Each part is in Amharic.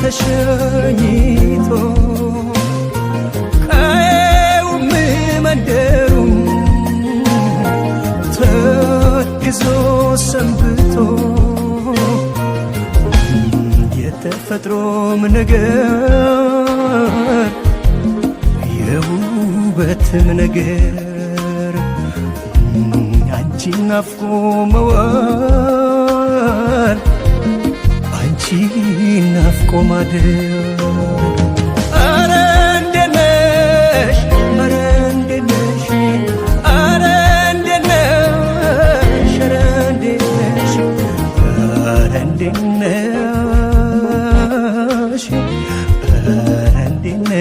ተሸኝቶ ቀየውም መንደሩም ተክዞ ሰንብቶ የተፈጥሮም ነገር የውበትም ነገር አንቺን ናፍቆ መዋል አንቺን ናፍቆ ማደር አረ እንዴት ነሽ አረ እንዴት ነሽ አረ እንዴት ነሽ አረ እንዴት ነሽ አረ እንዴት ነሽ አረ እንዴት ነሽ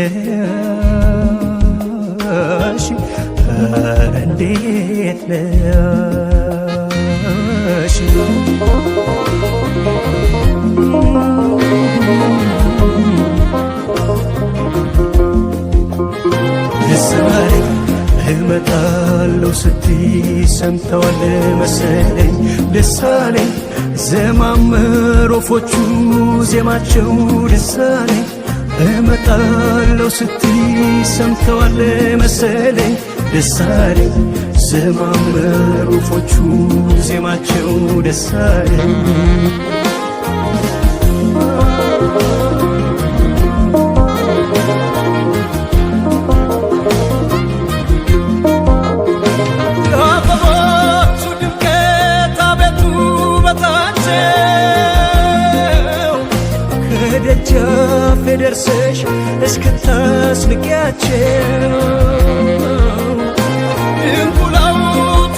አረ እንዴት ነሽ ደሳለኝ እመጣለሁ ስትይ ሰምተዋል መሰለኝ ደሳለኝ ዘማመር ወፎቹ ዜማቸው ደሳለኝ እመጣለሁ ስትይ ሰምተዋል መሰለኝ ደሳለኝ ዘማመር ወፎቹ ዜማቸው ደሳለኝ ከደጃፍ ደርሰሽ እስክታስንቂያቸው እንቁላሉ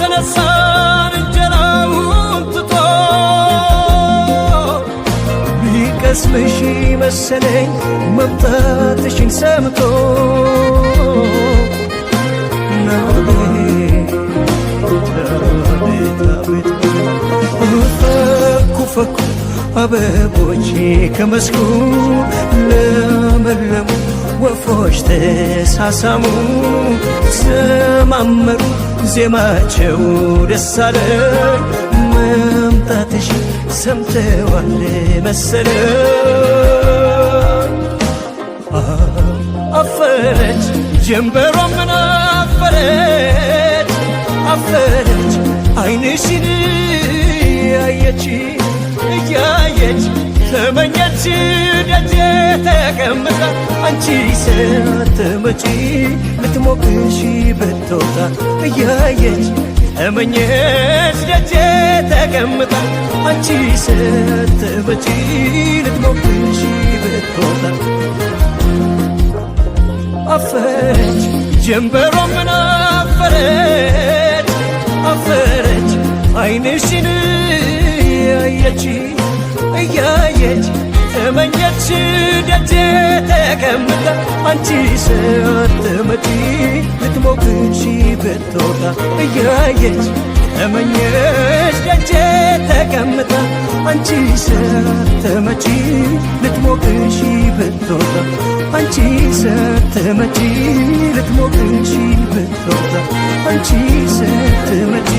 ተነሳን እንጀራውን ትቶ ቢቀስምሽ መሰለኝ መምጣትሽን ሰምቶ ፈኩ ፈኩ አበቦቼ ከመስኩ ለመለሙ ወፎች ተሳሳሙ ዘማመሩ ዜማቸው ደሳለኝ መምጣትሽ ሰምተዋል መሰለኝ አፈረች ጀንበሯ ምን አፈረች አፈረች ዓይንሽን ያየች እያየች ተመኘች ደጄ ተቀምጣ አንቺ ሳትመጪ ልትሞቅሽ ብትወጣ እያየች ተመኘች ደጄ ተቀምጣ አንቺ ሳትመጪ ልትሞቅሽ ብትወጣ አፈረች ጀንበሯ ምን አፈረች አፈረች ዓይንሽን ያየች እያየች ተመኘች ደጄ ተቀምጣ አንቺ ሳትመጪ ልትሞቅሽ ብትወጣ እያየች ተመኘች ደጄ ተቀምጣ አንቺ ሳትመጪ ልትሞቅሽ ብትወጣ አንቺ ሳትመጪ ልትሞቅሽ ብትወጣ አንቺ ሳትመጪ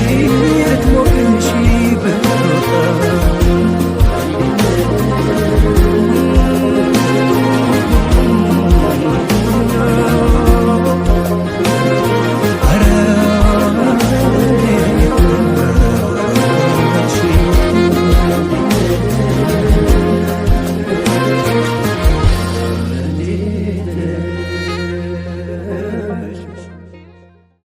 ልትሞቅሽ ብትወጣ